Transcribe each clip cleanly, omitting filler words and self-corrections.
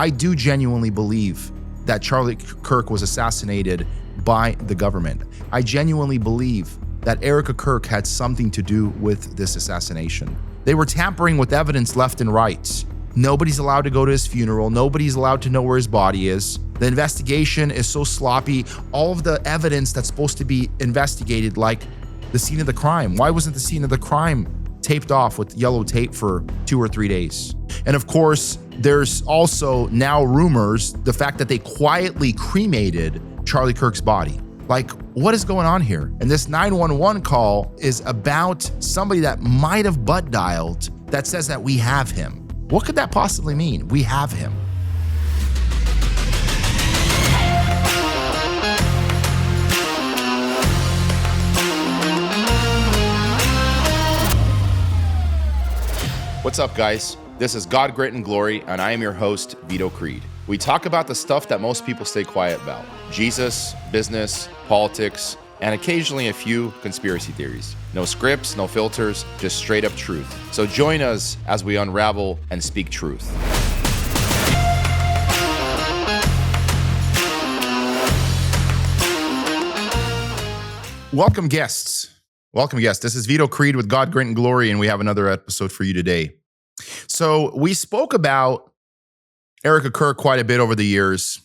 I do genuinely believe that Charlie Kirk was assassinated by the government. I genuinely believe that Erica Kirk had something to do with this assassination. They were tampering with evidence left and right. Nobody's allowed to go to his funeral. Nobody's allowed to know where his body is. The investigation is so sloppy. All of the evidence that's supposed to be investigated, like the scene of the crime. Why wasn't the scene of the crime taped off with yellow tape for 2 or 3 days? And of course, there's also now rumors, the fact that they quietly cremated Charlie Kirk's body. Like, what is going on here? And this 911 call is about somebody that might have butt dialed that says that we have him. What could that possibly mean? We have him. What's up, guys? This is God, Grit, and Glory, and I am your host, Vito Creed. We talk about the stuff that most people stay quiet about: Jesus, business, politics, and occasionally a few conspiracy theories. No scripts, no filters, just straight up truth. So join us as we unravel and speak truth. Welcome, guests. This is Vito Creed with God, Grit, and Glory, and we have another episode for you today. So we spoke about Erica Kirk quite a bit over the years.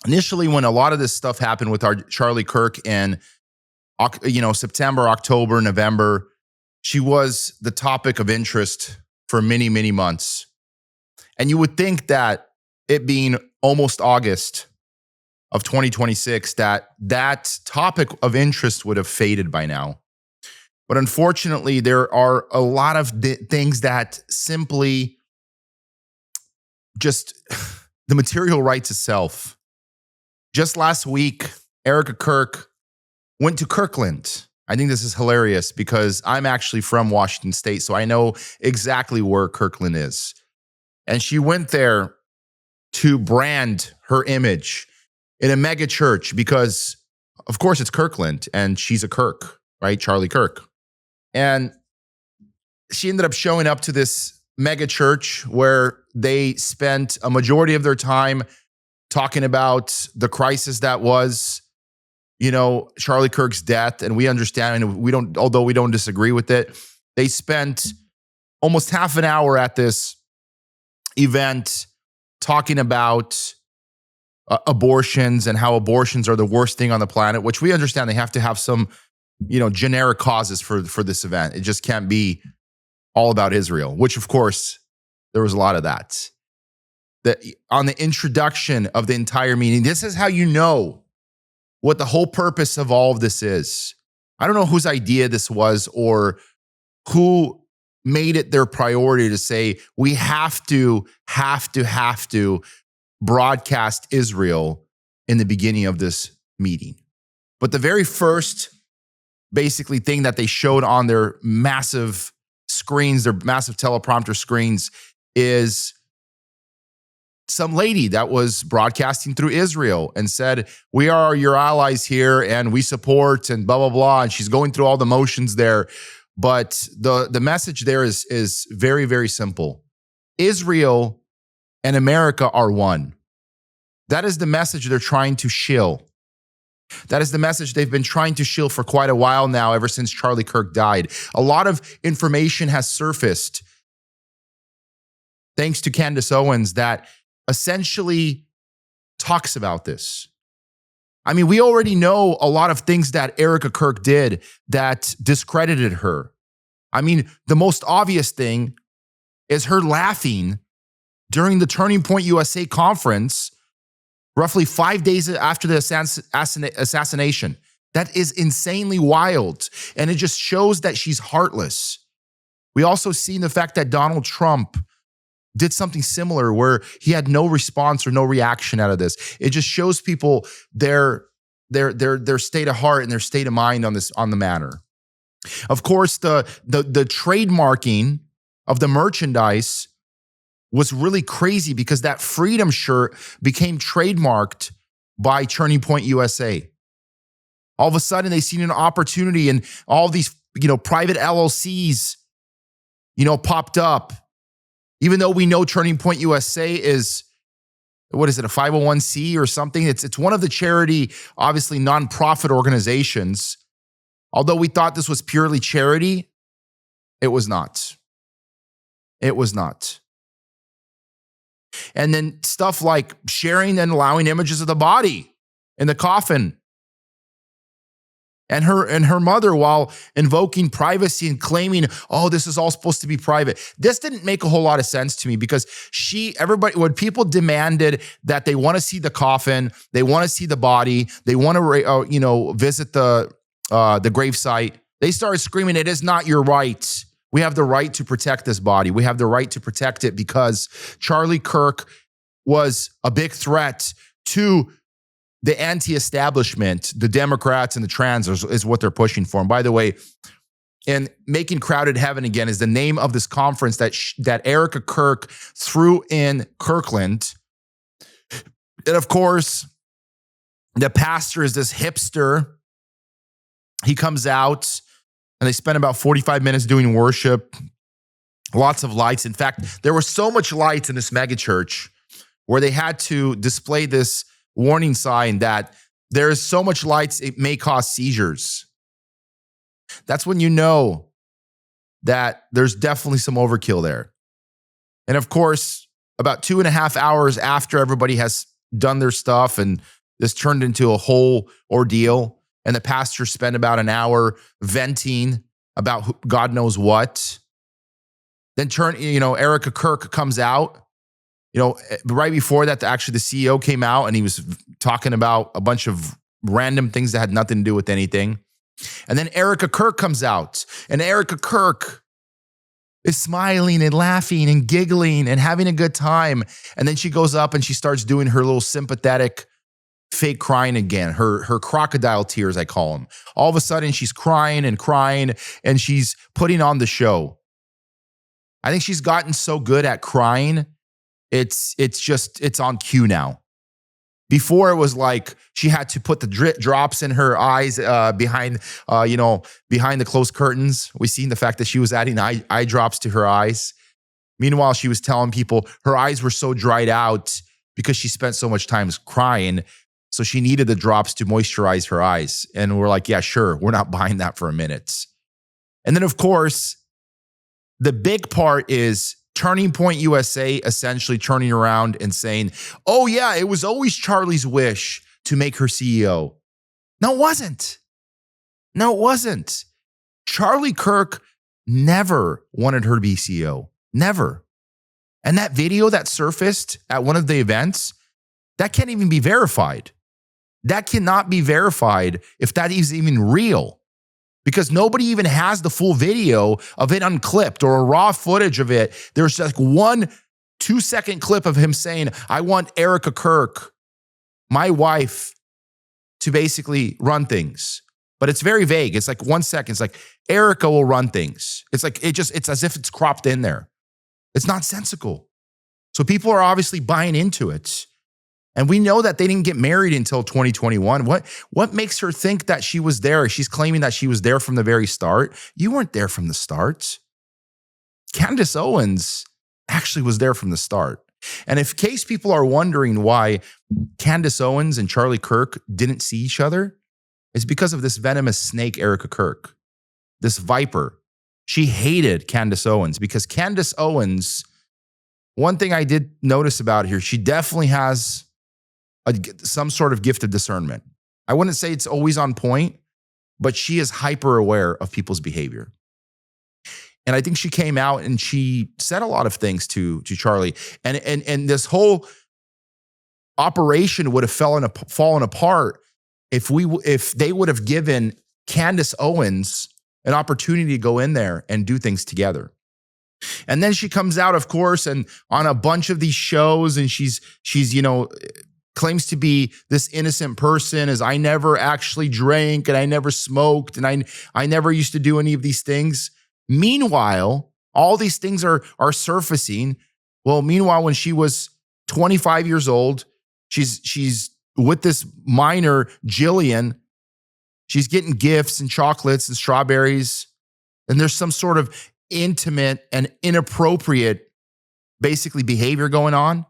Initially, when a lot of this stuff happened with our Charlie Kirk in, September, October, November, she was the topic of interest for many, many months. And you would think that it being almost August of 2026, that topic of interest would have faded by now. But unfortunately, there are a lot of things that simply just the material writes itself. Just last week, Erica Kirk went to Kirkland. I think this is hilarious because I'm actually from Washington State, so I know exactly where Kirkland is. And she went there to brand her image in a mega church because, of course, it's Kirkland and she's a Kirk, right? Charlie Kirk. And she ended up showing up to this mega church where they spent a majority of their time talking about the crisis that was, Charlie Kirk's death. And we understand, and although we don't disagree with it, they spent almost half an hour at this event talking about abortions and how abortions are the worst thing on the planet, which we understand they have to have some, generic causes for this event. It just can't be all about Israel, which of course there was a lot of that. On the introduction of the entire meeting, this is how you know what the whole purpose of all of this is. I don't know whose idea this was or who made it their priority to say, we have to broadcast Israel in the beginning of this meeting. But the very first basically thing that they showed on their massive screens, their massive teleprompter screens, is some lady that was broadcasting through Israel and said, we are your allies here and we support and blah, blah, blah. And she's going through all the motions there. But the message there is very, very simple. Israel and America are one. That is the message they're trying to shill. That is the message they've been trying to shill for quite a while now, ever since Charlie Kirk died. A lot of information has surfaced, thanks to Candace Owens, that essentially talks about this. I mean, we already know a lot of things that Erica Kirk did that discredited her. I mean, the most obvious thing is her laughing during the Turning Point USA conference roughly 5 days after the assassination. That is insanely wild. And it just shows that she's heartless. We also seen the fact that Donald Trump did something similar where he had no response or no reaction out of this. It just shows people their state of heart and their state of mind on the matter. Of course, the trademarking of the merchandise was really crazy because that Freedom shirt became trademarked by Turning Point USA. All of a sudden, they seen an opportunity, and all these, private LLCs, popped up. Even though we know Turning Point USA is what is it, a 501c or something? It's one of the charity, obviously nonprofit organizations. Although we thought this was purely charity, it was not. It was not. And then stuff like sharing and allowing images of the body in the coffin. And her mother, while invoking privacy and claiming, oh, this is all supposed to be private. This didn't make a whole lot of sense to me because when people demanded that they want to see the coffin, they want to see the body, they want to, visit the gravesite, they started screaming, it is not your right. We have the right to protect this body. We have the right to protect it because Charlie Kirk was a big threat to the anti-establishment, the Democrats and the trans is what they're pushing for. And by the way, and Making Crowded Heaven Again is the name of this conference that Erica Kirk threw in Kirkland. And of course, the pastor is this hipster. He comes out and they spend about 45 minutes doing worship. Lots of lights. In fact, there was so much lights in this megachurch where they had to display this warning sign that there is so much lights, it may cause seizures. That's when you know that there's definitely some overkill there. And of course, about 2.5 hours after everybody has done their stuff and this turned into a whole ordeal, and the pastor spent about an hour venting about God knows what, then Erica Kirk comes out. Right before that, actually the CEO came out and he was talking about a bunch of random things that had nothing to do with anything. And then Erica Kirk comes out and Erica Kirk is smiling and laughing and giggling and having a good time. And then she goes up and she starts doing her little sympathetic fake crying again, her crocodile tears, I call them. All of a sudden she's crying and she's putting on the show. I think she's gotten so good at crying. It's on cue now. Before it was like she had to put the drops in her eyes behind the closed curtains. We've seen the fact that she was adding eye drops to her eyes. Meanwhile, she was telling people her eyes were so dried out because she spent so much time crying. So she needed the drops to moisturize her eyes. And we're like, yeah, sure. We're not buying that for a minute. And then, of course, the big part is Turning Point USA essentially turning around and saying, oh yeah, it was always Charlie's wish to make her CEO. No, it wasn't. No, it wasn't. Charlie Kirk never wanted her to be CEO. Never. And that video that surfaced at one of the events, that can't even be verified. That cannot be verified if that is even real. Because nobody even has the full video of it unclipped or a raw footage of it. There's like 1 2-second clip of him saying, I want Erica Kirk, my wife, to basically run things. But it's very vague. It's like 1 second. It's like, Erica will run things. It's like, it's as if it's cropped in there. It's nonsensical. So people are obviously buying into it. And we know that they didn't get married until 2021. What makes her think that she was there? She's claiming that she was there from the very start. You weren't there from the start. Candace Owens actually was there from the start. And in case people are wondering why Candace Owens and Charlie Kirk didn't see each other, it's because of this venomous snake, Erica Kirk, this viper. She hated Candace Owens because Candace Owens, one thing I did notice about her, she definitely has some sort of gift of discernment. I wouldn't say it's always on point, but she is hyper aware of people's behavior. And I think she came out and she said a lot of things to Charlie. And this whole operation would have fallen apart if they would have given Candace Owens an opportunity to go in there and do things together. And then she comes out, of course, and on a bunch of these shows, and she's claims to be this innocent person, as I never actually drank and I never smoked and I never used to do any of these things. Meanwhile, all these things are surfacing. Well, meanwhile, when she was 25 years old, she's with this minor, Jillian. She's getting gifts and chocolates and strawberries. And there's some sort of intimate and inappropriate, basically, behavior going on.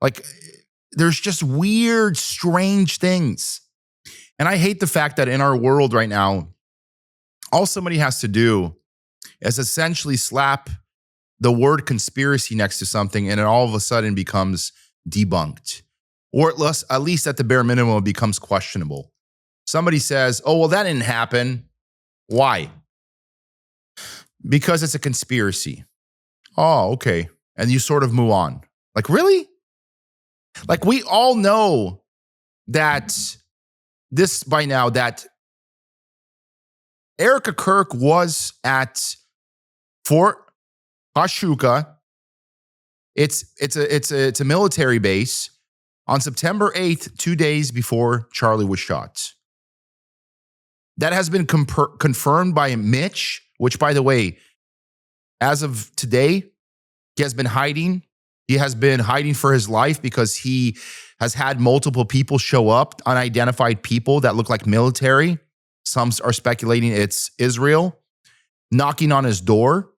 Like, there's just weird, strange things. And I hate the fact that in our world right now, all somebody has to do is essentially slap the word conspiracy next to something, and it all of a sudden becomes debunked. Or at least at the bare minimum, it becomes questionable. Somebody says, oh, well, that didn't happen. Why? Because it's a conspiracy. Oh, okay. And you sort of move on. Like, really? Like, we all know that this by now, that Erica Kirk was at Fort Huachuca. It's a military base on September 8th, 2 days before Charlie was shot. That has been confirmed by Mitch, which, by the way, as of today, he has been hiding. He has been hiding for his life because he has had multiple people show up, unidentified people that look like military. Some are speculating it's Israel, knocking on his door,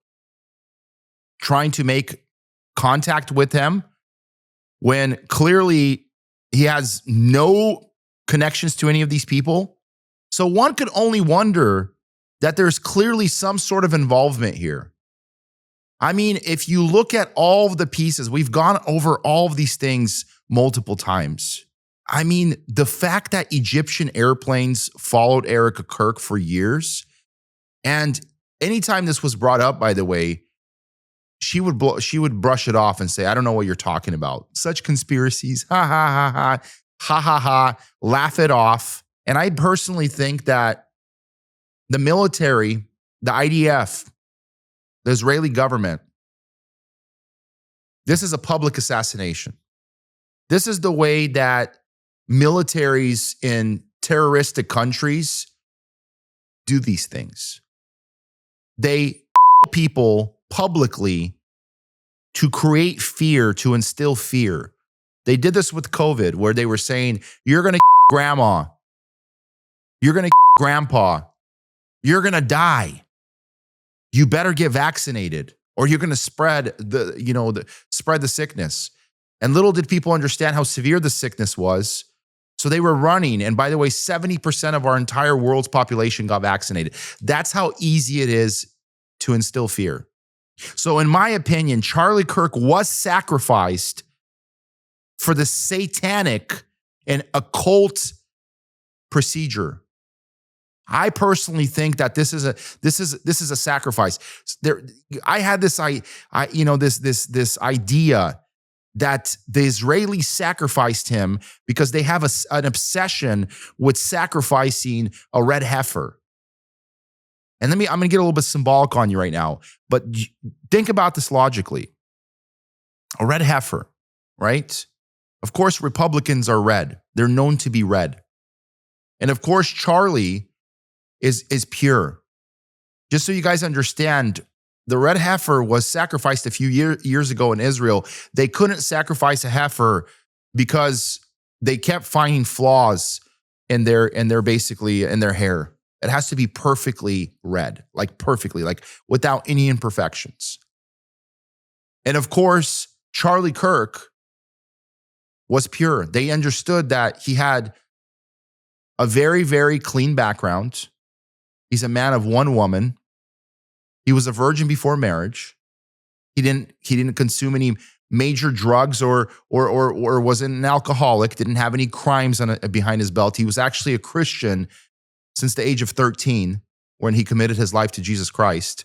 trying to make contact with him when clearly he has no connections to any of these people. So one could only wonder that there's clearly some sort of involvement here. I mean, if you look at all of the pieces, we've gone over all of these things multiple times. I mean, the fact that Egyptian airplanes followed Erica Kirk for years, and anytime this was brought up, by the way, she would brush it off and say, I don't know what you're talking about. Such conspiracies, ha, ha, ha, ha, ha, ha, ha, laugh it off. And I personally think that the military, the IDF, the Israeli government, this is a public assassination. This is the way that militaries in terroristic countries do these things. They people publicly to create fear, to instill fear. They did this with COVID, where they were saying, you're going to grandma, you're going to grandpa, you're going to die. You better get vaccinated or you're going to spread the sickness. And little did people understand how severe the sickness was. So they were running. And by the way, 70% of our entire world's population got vaccinated. That's how easy it is to instill fear. So in my opinion, Charlie Kirk was sacrificed for the satanic and occult procedure. I personally think that this is a sacrifice. I had this idea that the Israelis sacrificed him because they have an obsession with sacrificing a red heifer. And I'm going to get a little bit symbolic on you right now, but think about this logically. A red heifer, right? Of course, Republicans are red. They're known to be red. And of course, Charlie is pure. Just so you guys understand, the red heifer was sacrificed a few years ago in Israel. They couldn't sacrifice a heifer because they kept finding flaws in their hair. It has to be perfectly red, like perfectly, like without any imperfections. And of course, Charlie Kirk was pure. They understood that he had a very, very clean background. He's a man of one woman. He was a virgin before marriage. He didn't consume any major drugs or wasn't an alcoholic, didn't have any crimes behind his belt. He was actually a Christian since the age of 13 when he committed his life to Jesus Christ.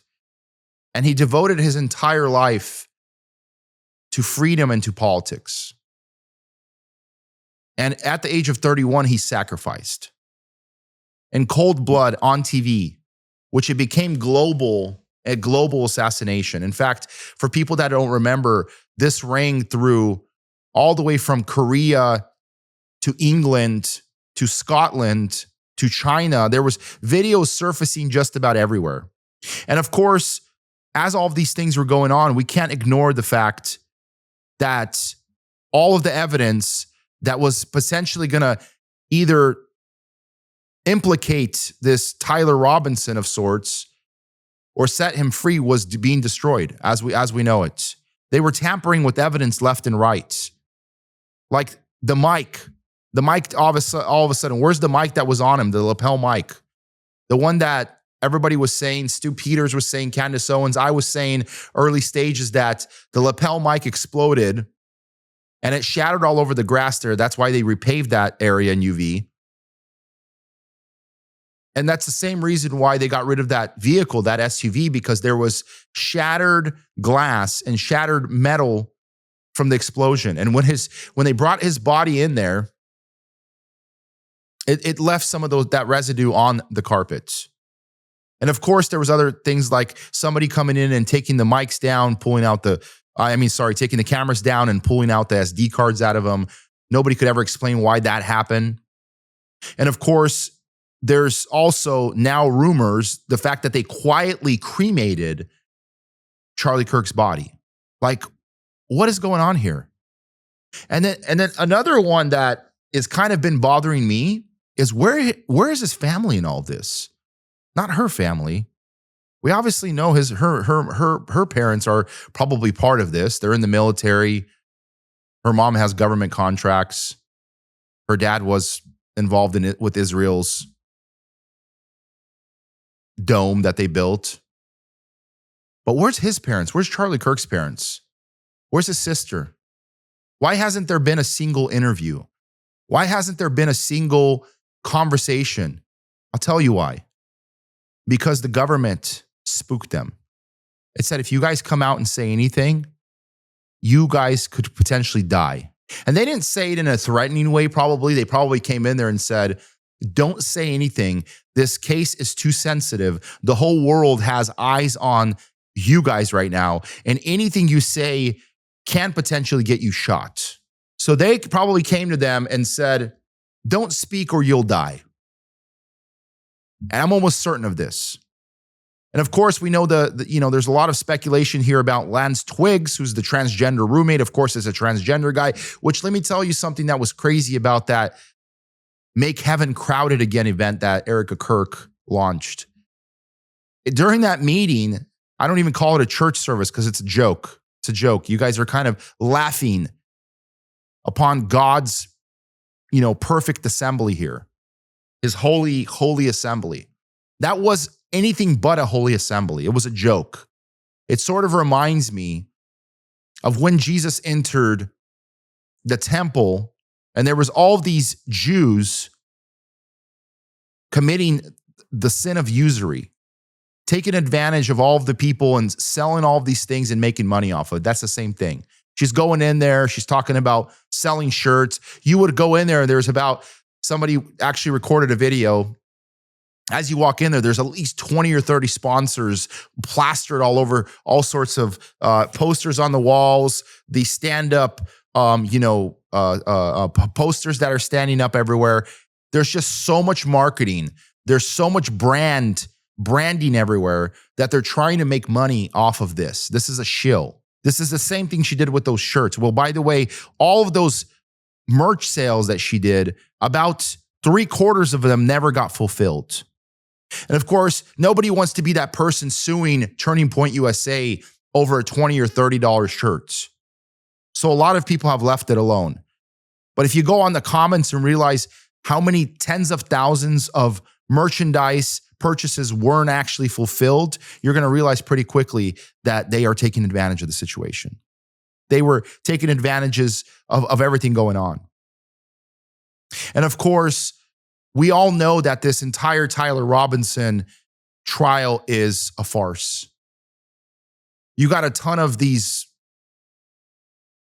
And he devoted his entire life to freedom and to politics. And at the age of 31, he sacrificed in cold blood on TV, which it became a global assassination. In fact, for people that don't remember, this rang through all the way from Korea to England to Scotland to China. There was videos surfacing just about everywhere. And of course, as all of these things were going on, we can't ignore the fact that all of the evidence that was potentially going to either implicate this Tyler Robinson of sorts or set him free was being destroyed as we know it. They were tampering with evidence left and right. Like the mic all of a sudden, where's the mic that was on him? The lapel mic. The one that everybody was saying, Stu Peters was saying, Candace Owens, I was saying early stages that the lapel mic exploded and it shattered all over the grass there. That's why they repaved that area in UV. And that's the same reason why they got rid of that vehicle, that SUV, because there was shattered glass and shattered metal from the explosion. And when they brought his body in there, it left some of that residue on the carpet. And of course, there was other things like somebody coming in and taking the mics down, taking the cameras down and pulling out the SD cards out of them. Nobody could ever explain why that happened. And of course, there's also now rumors, the fact that they quietly cremated Charlie Kirk's body. Like, what is going on here? And then another one that is kind of been bothering me is where is his family in all this? Not her family. We obviously know her parents are probably part of this. They're in the military. Her mom has government contracts. Her dad was involved in it with Israel's dome that they built. But where's his parents? Where's Charlie Kirk's parents? Where's his sister? Why hasn't there been a single interview? Why hasn't there been a single conversation? I'll tell you why. Because the government spooked them. It said, if you guys come out and say anything, you guys could potentially die. And they didn't say it in a threatening way, probably. They probably came in there and said, don't say anything. This case is too sensitive. The whole world has eyes on you guys right now. And anything you say can potentially get you shot. So they probably came to them and said, don't speak or you'll die. And I'm almost certain of this. And of course, we know there's a lot of speculation here about Lance Twiggs, who's the transgender roommate. Of course, is a transgender guy, which let me tell you something that was crazy about that Make Heaven Crowded Again event that Erica Kirk launched. During that meeting, I don't even call it a church service because it's a joke. It's a joke. You guys are kind of laughing upon God's, perfect assembly here. His holy assembly. That was anything but a holy assembly. It was a joke. It sort of reminds me of when Jesus entered the temple and there was all these Jews committing the sin of usury, taking advantage of all of the people and selling all of these things and making money off of it. That's the same thing. She's going in there. She's talking about selling shirts. You would go in there and there's somebody actually recorded a video. As you walk in there's at least 20 or 30 sponsors plastered all over, all sorts of posters on the walls, the stand-up, posters that are standing up everywhere. There's just so much marketing. There's so much branding everywhere that they're trying to make money off of this. This is a shill. This is the same thing she did with those shirts. Well, by the way, all of those merch sales that she did, about 3/4 of them never got fulfilled. And of course, nobody wants to be that person suing Turning Point USA over a $20 or $30 shirt. So a lot of people have left it alone. But if you go on the comments and realize how many tens of thousands of merchandise purchases weren't actually fulfilled, you're going to realize pretty quickly that they are taking advantage of the situation. They were taking advantages of everything going on. And of course, we all know that this entire Tyler Robinson trial is a farce. You got a ton of these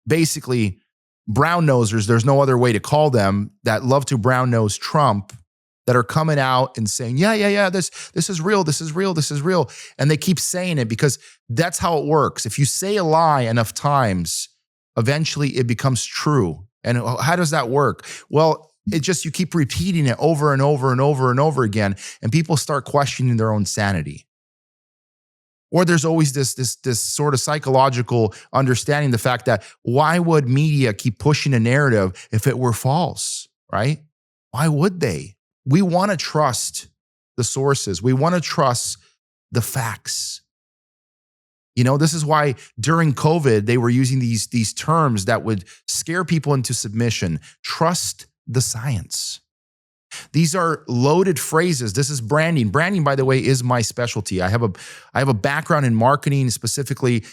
basically brown-nosers, there's no other way to call them, that love to brown-nose Trump, that are coming out and saying, yeah, this is real, this is real, this is real. And they keep saying it because that's how it works. If you say a lie enough times, eventually it becomes true. And how does that work? Well, you keep repeating it over and over and over and over again, and people start questioning their own sanity. Or there's always this sort of psychological understanding, the fact that why would media keep pushing a narrative if it were false, right? Why would they? We want to trust the sources. We want to trust the facts. This is why during COVID, they were using these terms that would scare people into submission. Trust the science. These are loaded phrases. This is branding. Branding, by the way, is my specialty. I have a background in marketing, specifically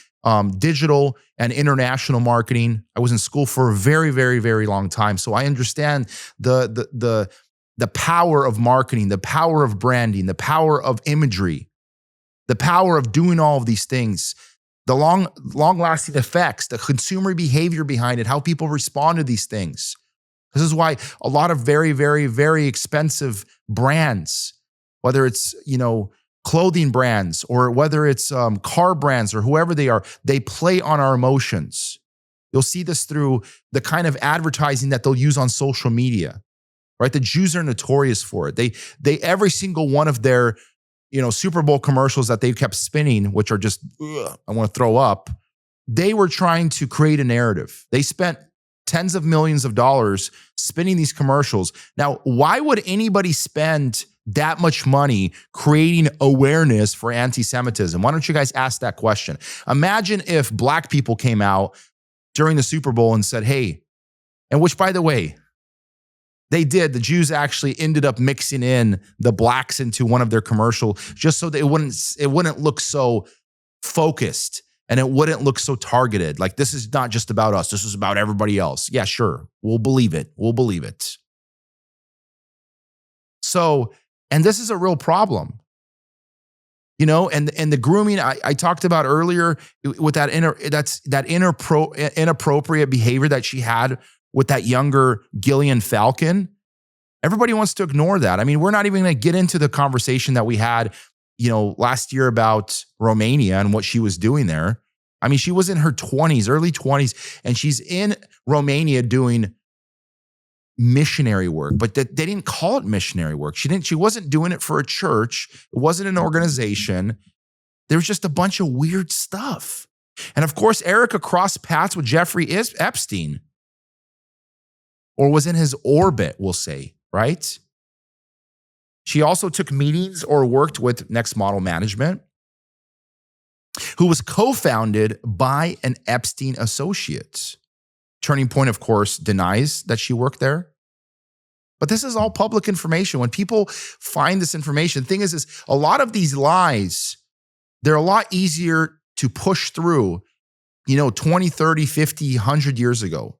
digital and international marketing. I was in school for a very, very, very long time. So I understand the power of marketing, the power of branding, the power of imagery, the power of doing all of these things, the long-lasting effects, the consumer behavior behind it, how people respond to these things. This is why a lot of very, very, very expensive brands, whether it's, clothing brands or whether it's car brands or whoever they are, they play on our emotions. You'll see this through the kind of advertising that they'll use on social media, right? The Jews are notorious for it. They every single one of their, Super Bowl commercials that they've kept spinning, which are just, I want to throw up. They were trying to create a narrative. They spent tens of millions of dollars spinning these commercials. Now, why would anybody spend that much money creating awareness for anti-Semitism? Why don't you guys ask that question? Imagine if black people came out during the Super Bowl and said, hey, and which, by the way, they did. The Jews actually ended up mixing in the blacks into one of their commercials just so that it wouldn't look so focused and it wouldn't look so targeted. Like, this is not just about us. This is about everybody else. Yeah, sure. We'll believe it. We'll believe it. So, and this is a real problem. And the grooming I talked about earlier with that inappropriate behavior that she had with that younger Gillian Falcon. Everybody wants to ignore that. I mean, we're not even going to get into the conversation that we had, last year about Romania and what she was doing there. I mean, she was in her 20s, early 20s, and she's in Romania doing missionary work, but they didn't call it missionary work. She wasn't doing it for a church. It wasn't an organization. There was just a bunch of weird stuff. And of course, Erica crossed paths with Jeffrey Epstein, or was in his orbit, we'll say, right? She also took meetings or worked with Next Model Management, who was co-founded by an Epstein associate. Turning Point, of course, denies that she worked there. But this is all public information. When people find this information, the thing is a lot of these lies, they're a lot easier to push through, 20, 30, 50, 100 years ago.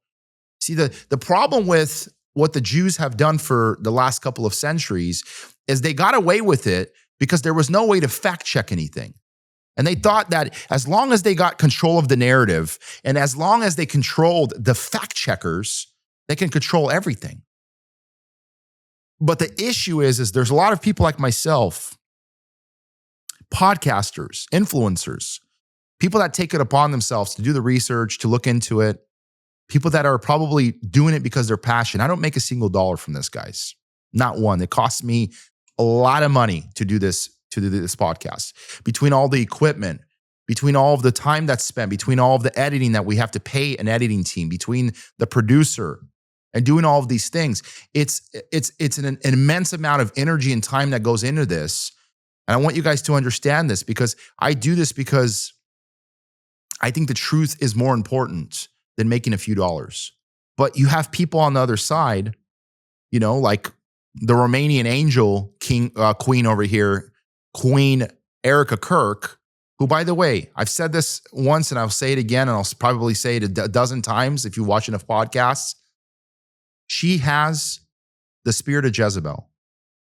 See, the problem with what the Jews have done for the last couple of centuries is they got away with it because there was no way to fact check anything. And they thought that as long as they got control of the narrative and as long as they controlled the fact checkers, they can control everything. But the issue is there's a lot of people like myself, podcasters, influencers, people that take it upon themselves to do the research, to look into it, people that are probably doing it because they're passionate. I don't make a single dollar from this, guys. Not one. It costs me a lot of money to do this podcast. Between all the equipment, between all of the time that's spent, between all of the editing that we have to pay an editing team, between the producer and doing all of these things, it's an immense amount of energy and time that goes into this. And I want you guys to understand this because I do this because I think the truth is more important than making a few dollars. But you have people on the other side, like the Romanian angel queen over here, Queen Erica Kirk, who, by the way, I've said this once and I'll say it again, and I'll probably say it a dozen times if you watch enough podcasts. She has the spirit of Jezebel.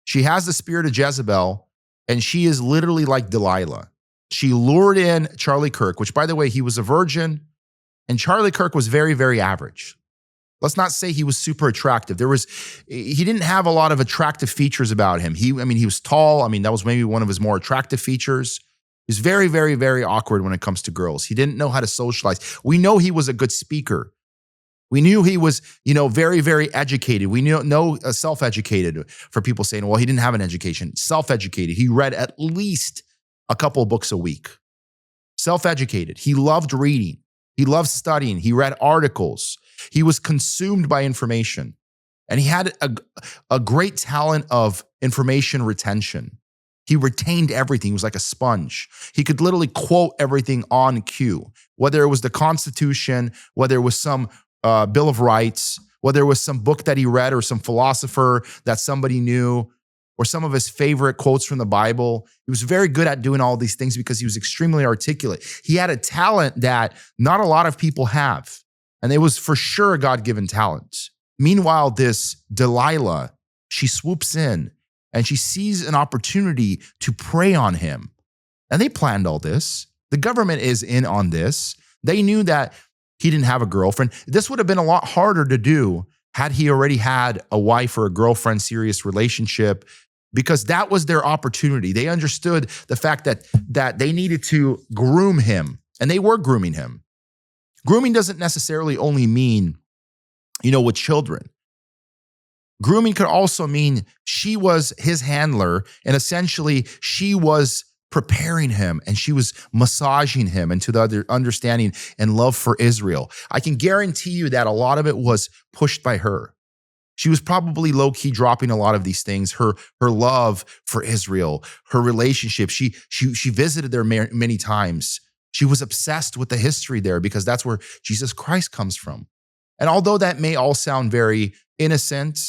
She has the spirit of Jezebel, and she is literally like Delilah. She lured in Charlie Kirk, which, by the way, he was a virgin, and Charlie Kirk was very, very average. Let's not say he was super attractive. He didn't have a lot of attractive features about him. He was tall. That was maybe one of his more attractive features. He's very, very, very awkward when it comes to girls. He didn't know how to socialize. We know he was a good speaker. We knew he was, very, very educated. We know self-educated for people saying, well, he didn't have an education. Self-educated. He read at least a couple of books a week. Self-educated. He loved reading. He loved studying. He read articles. He was consumed by information. And he had a great talent of information retention. He retained everything. He was like a sponge. He could literally quote everything on cue, whether it was the Constitution, whether it was some Bill of Rights, whether it was some book that he read or some philosopher that somebody knew, or some of his favorite quotes from the Bible. He was very good at doing all these things because he was extremely articulate. He had a talent that not a lot of people have, and it was for sure a God-given talent. Meanwhile, this Delilah, she swoops in and she sees an opportunity to prey on him. And they planned all this. The government is in on this. They knew that he didn't have a girlfriend. This would have been a lot harder to do had he already had a wife or a girlfriend, serious relationship, because that was their opportunity. They understood the fact that they needed to groom him, and they were grooming him. Grooming doesn't necessarily only mean, with children. Grooming could also mean she was his handler, and essentially she was preparing him and she was massaging him into the other understanding and love for Israel. I can guarantee you that a lot of it was pushed by her. She was probably low-key dropping a lot of these things, her love for Israel, her relationship. She visited there many times. She was obsessed with the history there because that's where Jesus Christ comes from. And although that may all sound very innocent,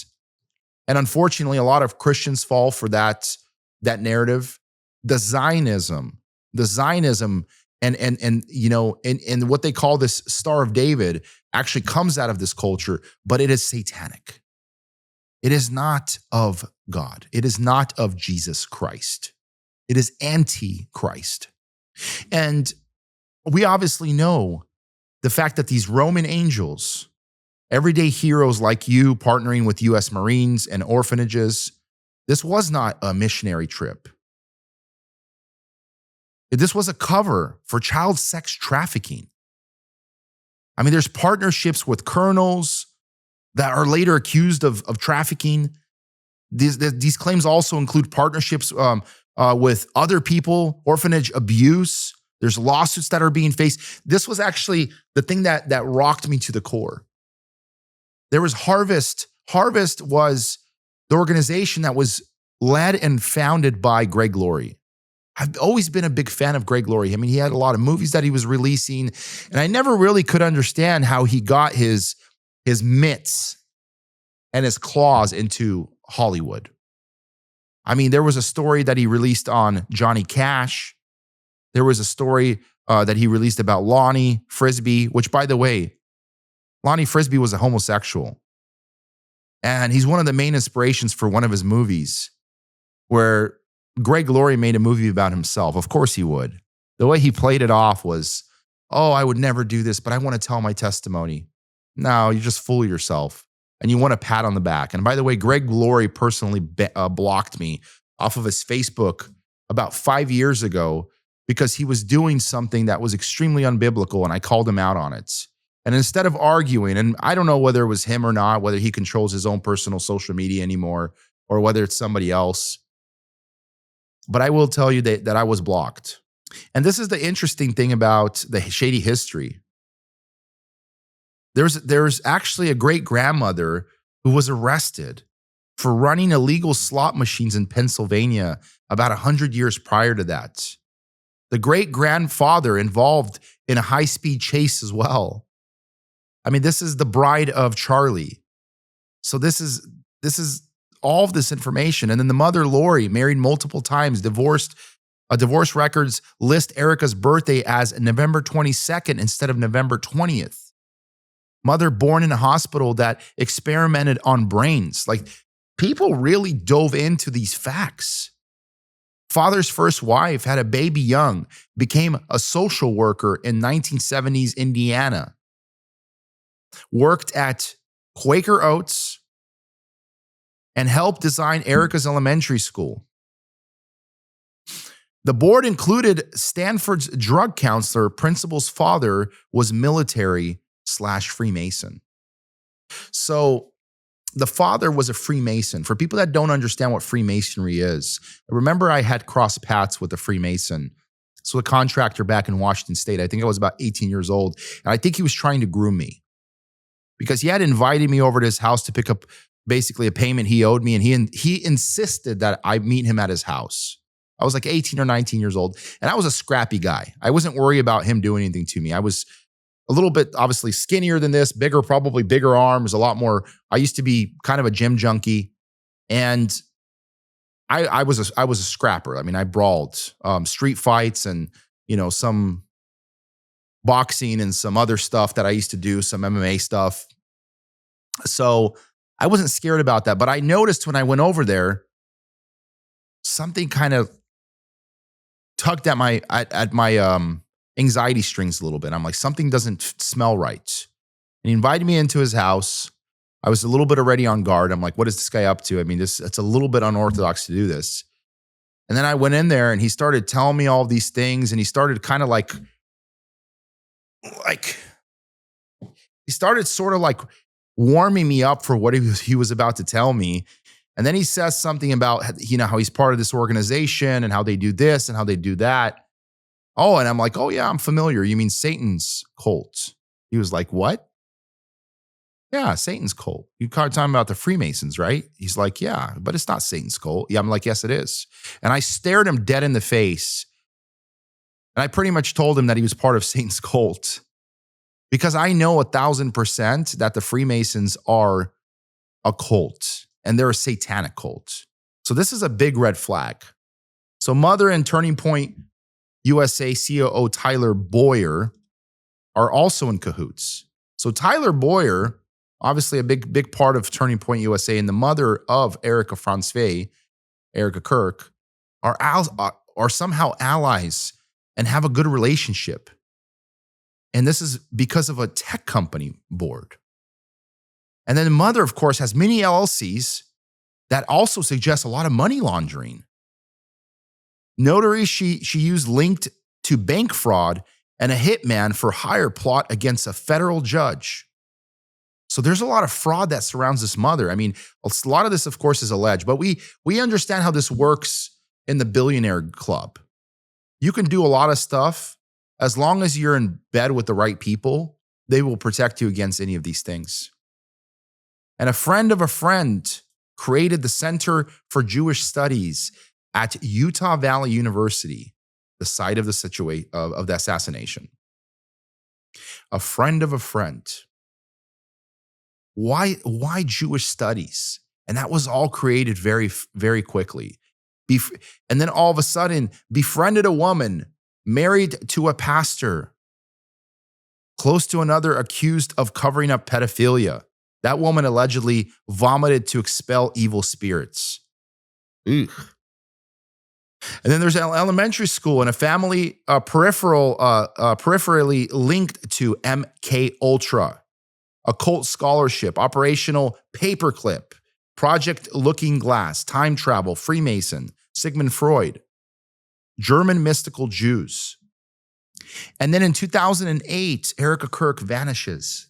and unfortunately a lot of Christians fall for that narrative, the Zionism and what they call this Star of David actually comes out of this culture, but it is satanic. It is not of God. It is not of Jesus Christ. It is anti-Christ. And we obviously know the fact that these Roman angels, everyday heroes like you partnering with U.S. Marines and orphanages, this was not a missionary trip. This was a cover for child sex trafficking. I mean, there's partnerships with colonels that are later accused of trafficking. These claims also include partnerships with other people, orphanage abuse. There's lawsuits that are being faced. This was actually the thing that rocked me to the core. There was Harvest. Harvest was the organization that was led and founded by Greg Laurie. I've always been a big fan of Greg Laurie. I mean, he had a lot of movies that he was releasing, and I never really could understand how he got his mitts and his claws into Hollywood. I mean, there was a story that he released on Johnny Cash. There was a story that he released about Lonnie Frisbee, which, by the way, Lonnie Frisbee was a homosexual. And he's one of the main inspirations for one of his movies where Greg Laurie made a movie about himself. Of course he would. The way he played it off was, oh, I would never do this, but I want to tell my testimony. No, you just fool yourself. And you want a pat on the back. And by the way, Greg Laurie personally blocked me off of his Facebook about 5 years ago because he was doing something that was extremely unbiblical, and I called him out on it. And instead of arguing, and I don't know whether it was him or not, whether he controls his own personal social media anymore, or whether it's somebody else, but I will tell you that I was blocked. And this is the interesting thing about the shady history. There's actually a great-grandmother who was arrested for running illegal slot machines in Pennsylvania about 100 years prior to that. The great-grandfather involved in a high-speed chase as well. I mean, this is the bride of Charlie. So this is all of this information. And then the mother, Lori, married multiple times, divorced. Divorce records list Erica's birthday as November 22nd instead of November 20th. Mother born in a hospital that experimented on brains. Like, people really dove into these facts. Father's first wife had a baby young, became a social worker in 1970s Indiana. Worked at Quaker Oats and helped design Erica's elementary school. The board included Stanford's drug counselor. Principal's father was military/Freemason. So the father was a Freemason. For people that don't understand what Freemasonry is, remember I had crossed paths with a Freemason. So a contractor back in Washington State. I think I was about 18 years old. And I think he was trying to groom me because he had invited me over to his house to pick up basically a payment he owed me. And he insisted that I meet him at his house. I was like 18 or 19 years old, and I was a scrappy guy. I wasn't worried about him doing anything to me. I was a little bit obviously skinnier than this, bigger, probably bigger arms, a lot more. I used to be kind of a gym junkie, and I was a scrapper. I mean, I brawled, street fights and, some boxing and some other stuff that I used to do, some MMA stuff. So I wasn't scared about that, but I noticed when I went over there, something kind of tugged at my anxiety strings a little bit. I'm like, something doesn't smell right. And he invited me into his house. I was a little bit already on guard. I'm like, what is this guy up to? I mean, it's a little bit unorthodox to do this. And then I went in there and he started telling me all these things, and he started kind of like he started sort of like warming me up for what he was about to tell me. And then he says something about, how he's part of this organization and how they do this and how they do that. Oh, and I'm like, oh yeah, I'm familiar. You mean Satan's cult? He was like, what? Yeah, Satan's cult. You talking about the Freemasons, right? He's like, yeah, but it's not Satan's cult. Yeah, I'm like, yes, it is. And I stared him dead in the face. And I pretty much told him that he was part of Satan's cult, because I know 1,000% that the Freemasons are a cult and they're a satanic cult. So this is a big red flag. So Mother and Turning Point USA COO Tyler Boyer are also in cahoots. So Tyler Boyer, obviously a big part of Turning Point USA, and the mother of Erica Kirk, are somehow allies and have a good relationship. And this is because of a tech company board. And then the mother, of course, has many LLCs that also suggest a lot of money laundering. Notary she used linked to bank fraud and a hitman for hire plot against a federal judge. So there's a lot of fraud that surrounds this mother. I mean, a lot of this, of course, is alleged, but we understand how this works in the billionaire club. You can do a lot of stuff. As long as you're in bed with the right people, they will protect you against any of these things. And a friend of a friend created the Center for Jewish Studies at Utah Valley University, the site of the assassination. A friend of a friend. Why Jewish studies? And that was all created very, very quickly. And then all of a sudden, befriended a woman, married to a pastor, close to another accused of covering up pedophilia. That woman allegedly vomited to expel evil spirits. Ugh. And then there's an elementary school and a family peripherally linked to MK Ultra, occult scholarship, operational paperclip, Project Looking Glass, time travel, Freemason, Sigmund Freud, German mystical Jews. And then in 2008, Erica Kirk vanishes,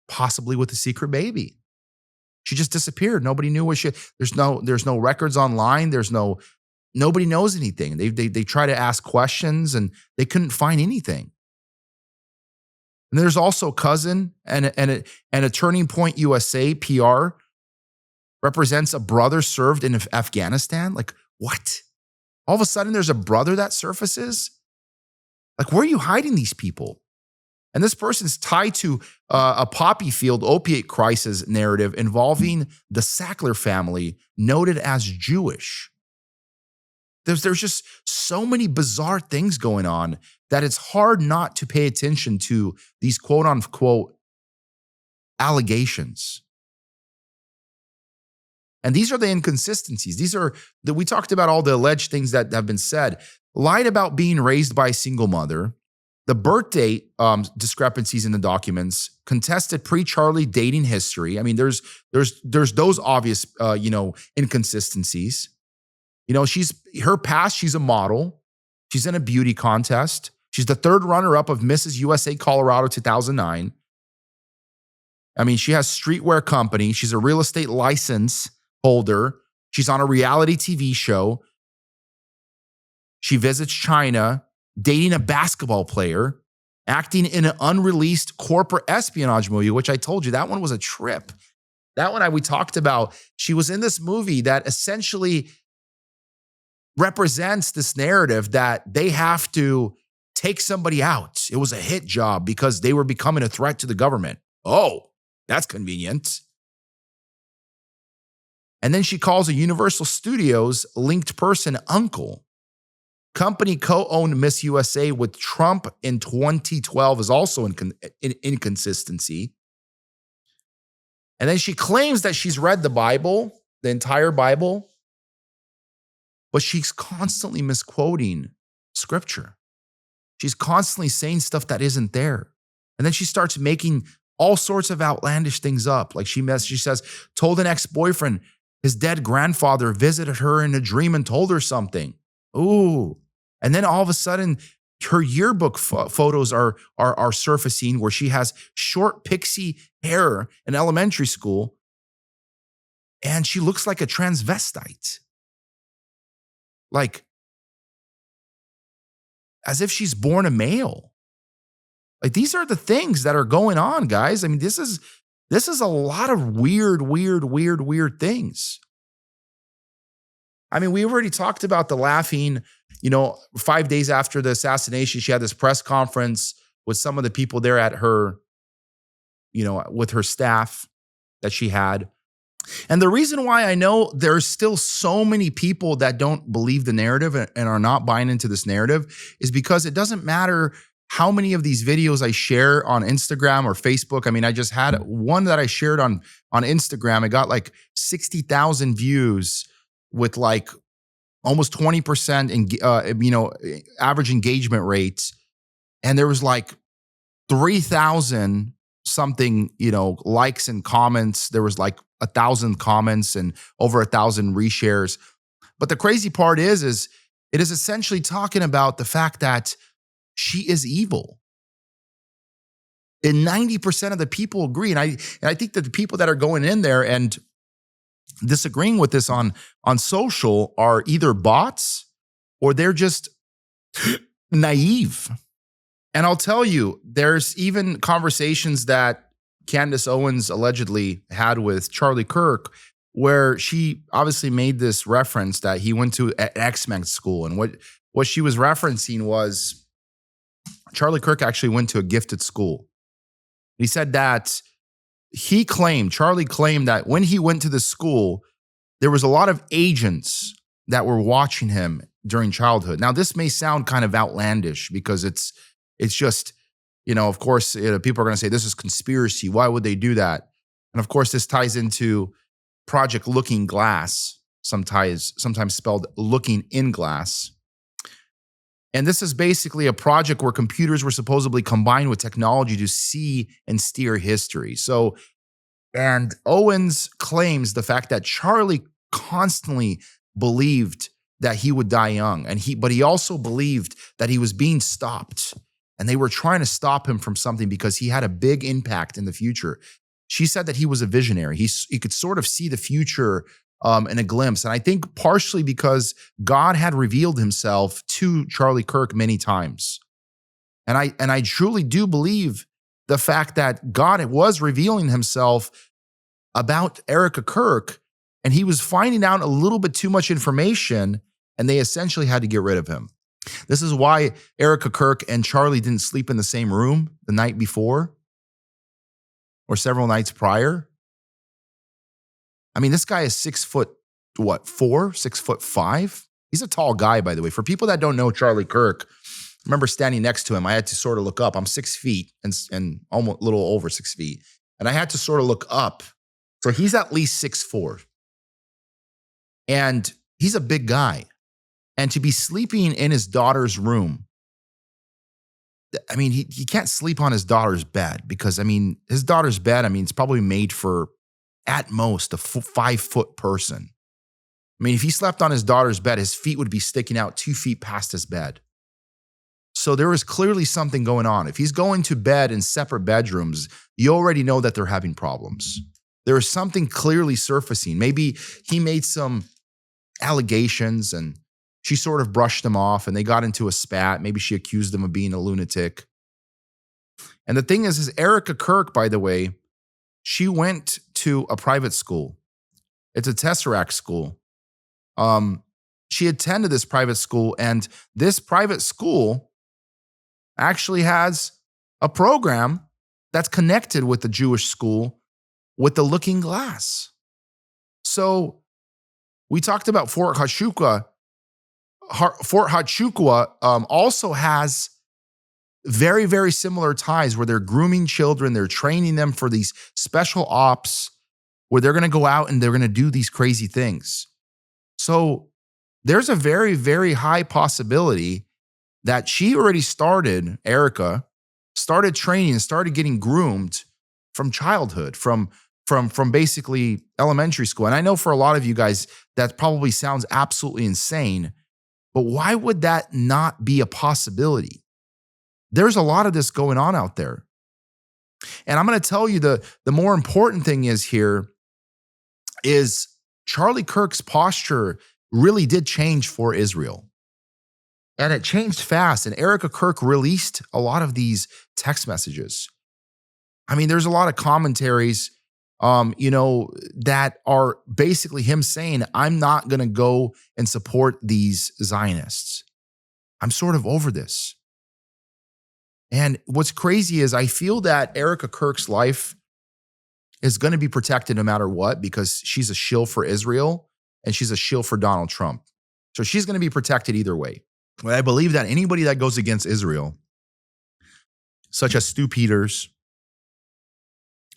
possibly with a secret baby. She just disappeared. Nobody knew where there's no records online. Nobody knows anything. They try to ask questions and they couldn't find anything. And there's also cousin and a Turning Point USA PR represents a brother served in Afghanistan. Like, what? All of a sudden there's a brother that surfaces? Like, where are you hiding these people? And this person's tied to a poppy field opiate crisis narrative involving the Sackler family, noted as Jewish. There's just so many bizarre things going on that it's hard not to pay attention to these quote unquote allegations. And these are the inconsistencies. We talked about all the alleged things that have been said. Lied about being raised by a single mother, the birth date discrepancies in the documents, contested pre-Charlie dating history. I mean, there's those obvious inconsistencies. Her past, she's a model. She's in a beauty contest. She's the third runner-up of Mrs. USA Colorado 2009. I mean, she has streetwear company. She's a real estate license holder. She's on a reality TV show. She visits China, dating a basketball player, acting in an unreleased corporate espionage movie, which I told you, that one was a trip. That one we talked about. She was in this movie that essentially represents this narrative that they have to take somebody out. It was a hit job because they were becoming a threat to the government. Oh, that's convenient. And then she calls a Universal Studios linked person uncle. Company co-owned Miss USA with Trump in 2012 is also inconsistency. And then she claims that she's read the Bible, the entire Bible, but she's constantly misquoting scripture. She's constantly saying stuff that isn't there. And then she starts making all sorts of outlandish things up. Like she says, told an ex-boyfriend his dead grandfather visited her in a dream and told her something. Ooh. And then all of a sudden, her yearbook photos are surfacing where she has short pixie hair in elementary school. And she looks like a transvestite. Like, as if she's born a male. Like, these are the things that are going on, guys. I mean, this is a lot of weird things. I mean, we already talked about the laughing, 5 days after the assassination, she had this press conference with some of the people there at her, with her staff that she had. And the reason why I know there's still so many people that don't believe the narrative and are not buying into this narrative is because it doesn't matter how many of these videos I share on Instagram or Facebook. I mean, I just had one that I shared on Instagram. It got like 60,000 views with like almost 20% average engagement rates. And there was like 3,000 something, likes and comments. There was like 1,000 comments and over 1,000 reshares. But the crazy part is it is essentially talking about the fact that she is evil. And 90% of the people agree. And I think that the people that are going in there and disagreeing with this on social are either bots or they're just naive. And I'll tell you, there's even conversations that Candace Owens allegedly had with Charlie Kirk, where she obviously made this reference that he went to an X-Men school. And what she was referencing was Charlie Kirk actually went to a gifted school. He said that Charlie claimed that when he went to the school, there was a lot of agents that were watching him during childhood. Now, this may sound kind of outlandish because it's just, of course, people are going to say this is conspiracy. Why would they do that? And of course, this ties into Project Looking Glass, sometimes spelled Looking in Glass. And this is basically a project where computers were supposedly combined with technology to see and steer history. And Owens claims the fact that Charlie constantly believed that he would die young. But he also believed that he was being stopped. And they were trying to stop him from something because he had a big impact in the future. She said that he was a visionary. He could sort of see the future in a glimpse. And I think partially because God had revealed himself to Charlie Kirk many times. And I truly do believe the fact that God was revealing himself about Erica Kirk, and he was finding out a little bit too much information, and they essentially had to get rid of him. This is why Erica Kirk and Charlie didn't sleep in the same room the night before or several nights prior. I mean, this guy is 6'4", 6'5"? He's a tall guy, by the way. For people that don't know Charlie Kirk, I remember standing next to him. I had to sort of look up. I'm 6 feet and almost a little over 6 feet. And I had to sort of look up. So he's at least 6'4". And he's a big guy. And to be sleeping in his daughter's room, I mean, he can't sleep on his daughter's bed because, I mean, his daughter's bed, I mean, it's probably made for, at most, a 5-foot person. I mean, if he slept on his daughter's bed, his feet would be sticking out 2 feet past his bed. So there was clearly something going on. If he's going to bed in separate bedrooms, you already know that they're having problems. There is something clearly surfacing. Maybe he made some allegations and she sort of brushed them off and they got into a spat. Maybe she accused him of being a lunatic. And the thing is Erica Kirk, by the way, she went to a private school. It's a Tesseract school. she attended this private school, and this private school actually has a program that's connected with the Jewish school with the looking glass. So we talked about Fort Huachuca. Fort Huachuca also has very, very similar ties where they're grooming children. They're training them for these special ops where they're going to go out and they're going to do these crazy things. So there's a very, very high possibility that she already started, Erica, started training and started getting groomed from childhood, from basically elementary school. And I know for a lot of you guys, that probably sounds absolutely insane, but why would that not be a possibility? There's a lot of this going on out there. And I'm going to tell you the more important thing is here is Charlie Kirk's posture really did change for Israel. And it changed fast. And Erica Kirk released a lot of these text messages. I mean, there's a lot of commentaries, that are basically him saying, I'm not going to go and support these Zionists. I'm sort of over this. And what's crazy is I feel that Erica Kirk's life is going to be protected no matter what, because she's a shill for Israel and she's a shill for Donald Trump. So she's going to be protected either way. But I believe that anybody that goes against Israel, such as Stu Peters,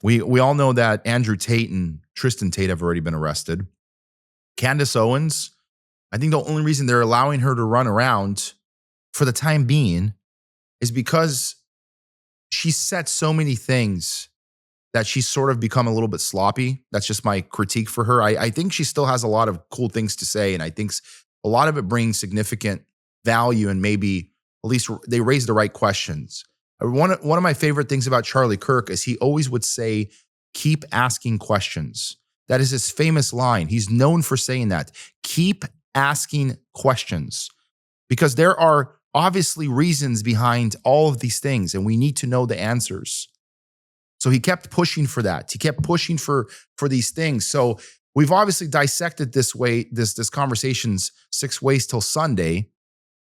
we all know that Andrew Tate and Tristan Tate have already been arrested. Candace Owens, I think the only reason they're allowing her to run around for the time being is because she said so many things that she's sort of become a little bit sloppy. That's just my critique for her. I think she still has a lot of cool things to say, and I think a lot of it brings significant value, and maybe at least they raise the right questions. One of my favorite things about Charlie Kirk is he always would say, keep asking questions. That is his famous line. He's known for saying that. Keep asking questions, because there are obviously reasons behind all of these things, and we need to know the answers. So he kept pushing for that. He kept pushing for these things. So we've obviously dissected this conversation's 6 ways till Sunday.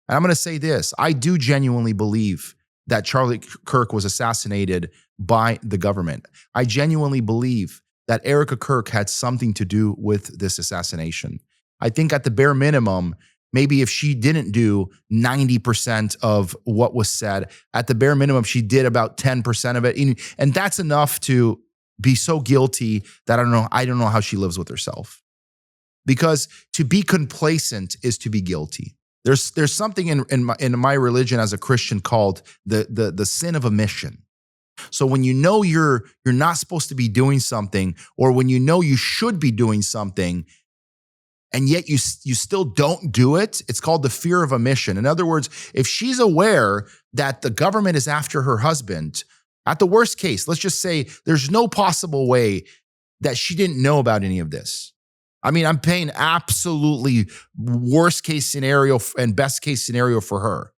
And I'm going to say this. I do genuinely believe that Charlie Kirk was assassinated by the government. I genuinely believe that Erica Kirk had something to do with this assassination. I think at the bare minimum, maybe if she didn't do 90% of what was said, at the bare minimum, she did about 10% of it. And that's enough to be so guilty that I don't know how she lives with herself. Because to be complacent is to be guilty. There's something in my religion as a Christian called the sin of omission. So when you know you're not supposed to be doing something, or when you know you should be doing something, and yet you still don't do it, it's called the fear of omission. In other words, if she's aware that the government is after her husband, at the worst case, let's just say there's no possible way that she didn't know about any of this. I mean, I'm paying absolutely worst case scenario and best case scenario for her.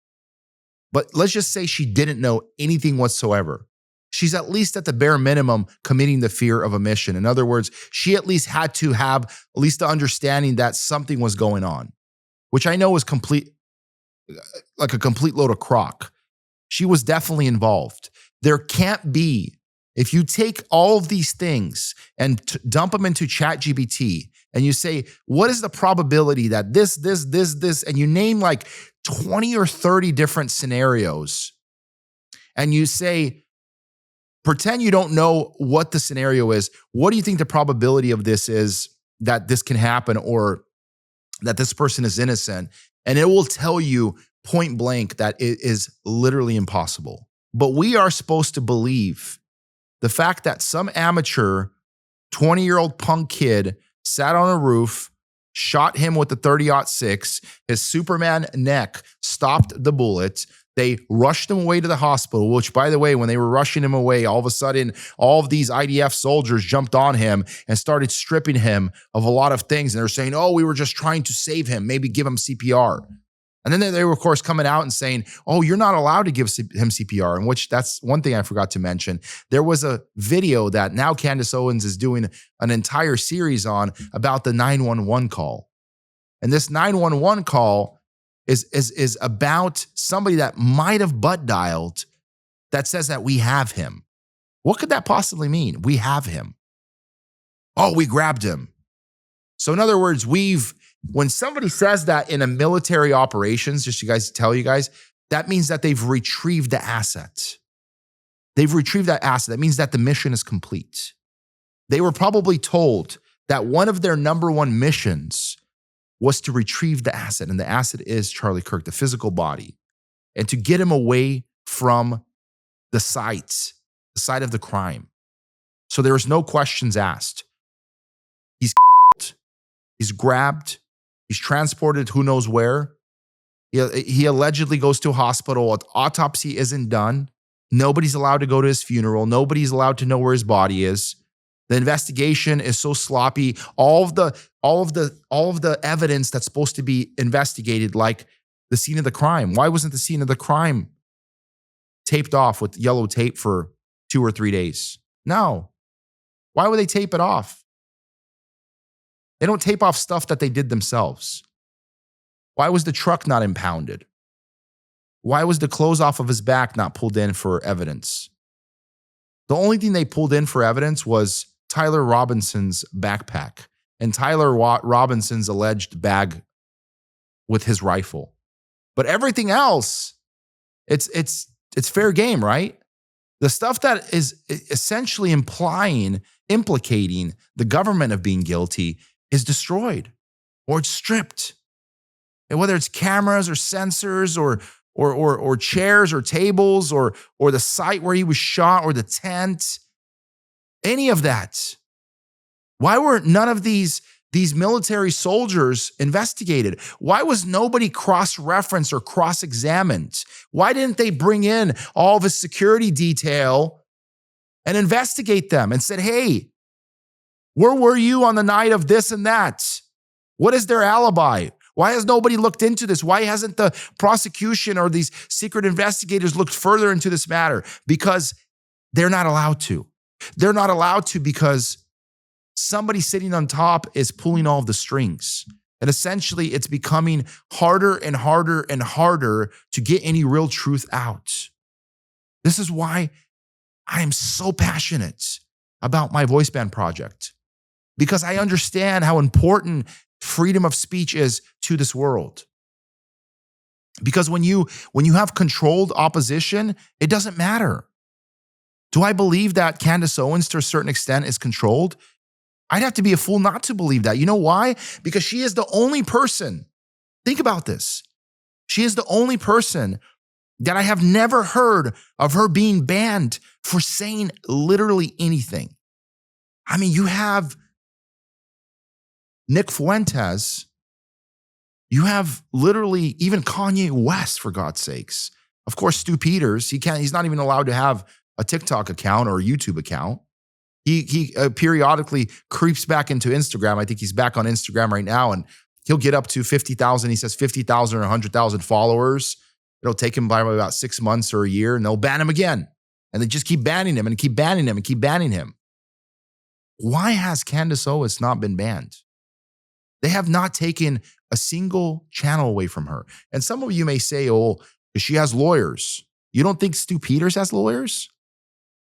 But let's just say she didn't know anything whatsoever. She's at least at the bare minimum committing the fear of omission. In other words, she at least had to have at least the understanding that something was going on, which I know was like a complete load of crock. She was definitely involved. There can't be, if you take all of these things and dump them into ChatGPT and you say, what is the probability that this, and you name like 20 or 30 different scenarios, and you say, pretend you don't know what the scenario is. What do you think the probability of this is that this can happen, or that this person is innocent? And it will tell you point blank that it is literally impossible. But we are supposed to believe the fact that some amateur 20-year-old punk kid sat on a roof, shot him with the 30-06, his Superman neck stopped the bullet. They rushed him away to the hospital, which, by the way, when they were rushing him away, all of a sudden, all of these IDF soldiers jumped on him and started stripping him of a lot of things. And they're saying, oh, we were just trying to save him, maybe give him CPR. And then they were, of course, coming out and saying, oh, you're not allowed to give him CPR, in which that's one thing I forgot to mention. There was a video that now Candace Owens is doing an entire series on about the 911 call. And this 911 call is about somebody that might have butt dialed that says that we have him. What could that possibly mean? We have him. Oh, we grabbed him. So in other words, when somebody says that in a military operations, just to tell you guys, that means that they've retrieved the asset. They've retrieved that asset. That means that the mission is complete. They were probably told that one of their number one missions was to retrieve the asset, and the asset is Charlie Kirk, the physical body, and to get him away from the site of the crime. So there was no questions asked. He's grabbed. He's transported who knows where. He allegedly goes to a hospital. An autopsy isn't done. Nobody's allowed to go to his funeral. Nobody's allowed to know where his body is. The investigation is so sloppy. All of the evidence that's supposed to be investigated, like the scene of the crime. Why wasn't the scene of the crime taped off with yellow tape for 2 or 3 days? No. Why would they tape it off? They don't tape off stuff that they did themselves. Why was the truck not impounded? Why was the clothes off of his back not pulled in for evidence? The only thing they pulled in for evidence was Tyler Robinson's backpack and Tyler Robinson's alleged bag with his rifle. But everything else, it's fair game, right? The stuff that is essentially implicating the government of being guilty is destroyed or it's stripped. And whether it's cameras or sensors or chairs or tables or the site where he was shot or the tent, any of that. Why were none of these military soldiers investigated? Why was nobody cross-referenced or cross-examined? Why didn't they bring in all of his security detail and investigate them and said, hey, where were you on the night of this and that? What is their alibi? Why has nobody looked into this? Why hasn't the prosecution or these secret investigators looked further into this matter? Because they're not allowed to. They're not allowed to because somebody sitting on top is pulling all of the strings. And essentially, it's becoming harder and harder and harder to get any real truth out. This is why I am so passionate about my voice band project, because I understand how important freedom of speech is to this world. Because when you have controlled opposition, it doesn't matter. Do I believe that Candace Owens, to a certain extent, is controlled? I'd have to be a fool not to believe that. You know why? Because she is the only person. Think about this. She is the only person that I have never heard of her being banned for saying literally anything. I mean, you have Nick Fuentes. You have literally even Kanye West, for God's sakes. Of course, Stu Peters, he's not even allowed to have a TikTok account or a YouTube account. He periodically creeps back into Instagram. I think he's back on Instagram right now, and he'll get up to 50,000. He says 50,000 or 100,000 followers. It'll take him by about 6 months or a year, and they'll ban him again. And they just keep banning him and keep banning him and keep banning him. Why has Candace Owens not been banned? They have not taken a single channel away from her. And some of you may say, oh, she has lawyers. You don't think Stu Peters has lawyers?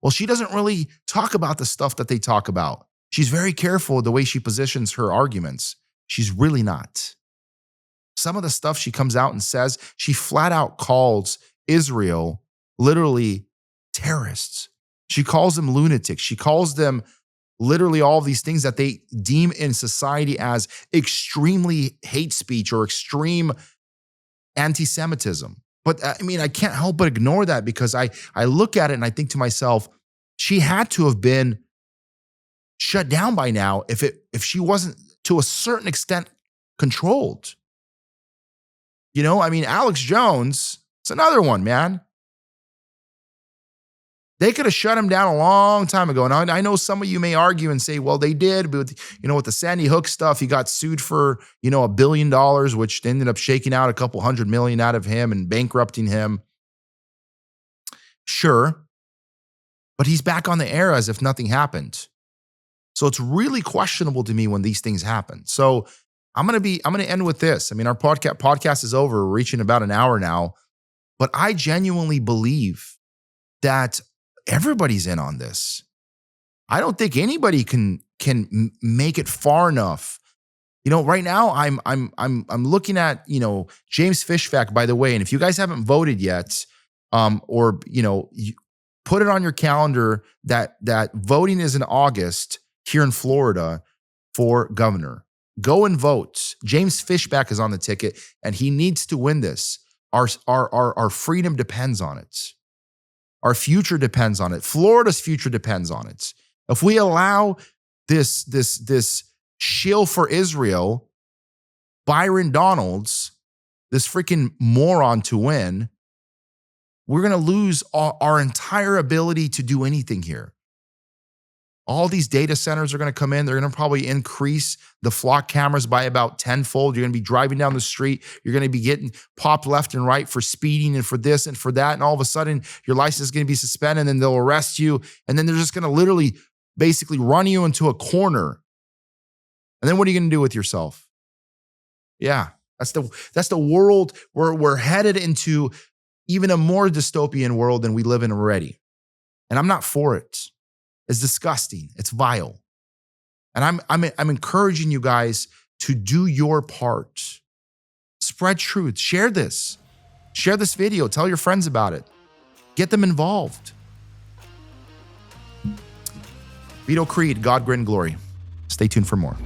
Well, she doesn't really talk about the stuff that they talk about. She's very careful the way she positions her arguments. She's really not. Some of the stuff she comes out and says, she flat out calls Israel literally terrorists. She calls them lunatics. She calls them literally all of these things that they deem in society as extremely hate speech or extreme anti-Semitism. But I mean, I can't help but ignore that because I look at it and I think to myself, she had to have been shut down by now if she wasn't to a certain extent controlled. You know, I mean, Alex Jones, it's another one, man. They could have shut him down a long time ago. And I know some of you may argue and say, well, they did, but with the Sandy Hook stuff, he got sued for, $1 billion, which ended up shaking out a couple $100 million out of him and bankrupting him. Sure. But he's back on the air as if nothing happened. So it's really questionable to me when these things happen. So I'm gonna end with this. I mean, our podcast is over. We're reaching about an hour now, but I genuinely believe that everybody's in on this. I don't think anybody can make it far enough. Right now I'm looking at, James Fishback, by the way, and if you guys haven't voted yet, or you put it on your calendar that voting is in August here in Florida for governor. Go and vote. James Fishback is on the ticket, and he needs to win this. Our freedom depends on it. Our future depends on it. Florida's future depends on it. If we allow this shill for Israel, Byron Donalds, this freaking moron, to win, we're going to lose our entire ability to do anything here. All these data centers are going to come in. They're going to probably increase the flock cameras by about tenfold. You're going to be driving down the street. You're going to be getting popped left and right for speeding and for this and for that. And all of a sudden, your license is going to be suspended, and then they'll arrest you. And then they're just going to literally basically run you into a corner. And then what are you going to do with yourself? Yeah, that's the world we're headed into, even a more dystopian world than we live in already. And I'm not for it. It's disgusting. It's vile. And I'm encouraging you guys to do your part. Spread truth. Share this. Share this video. Tell your friends about it. Get them involved. Vito Creed, God, Grin, Glory. Stay tuned for more.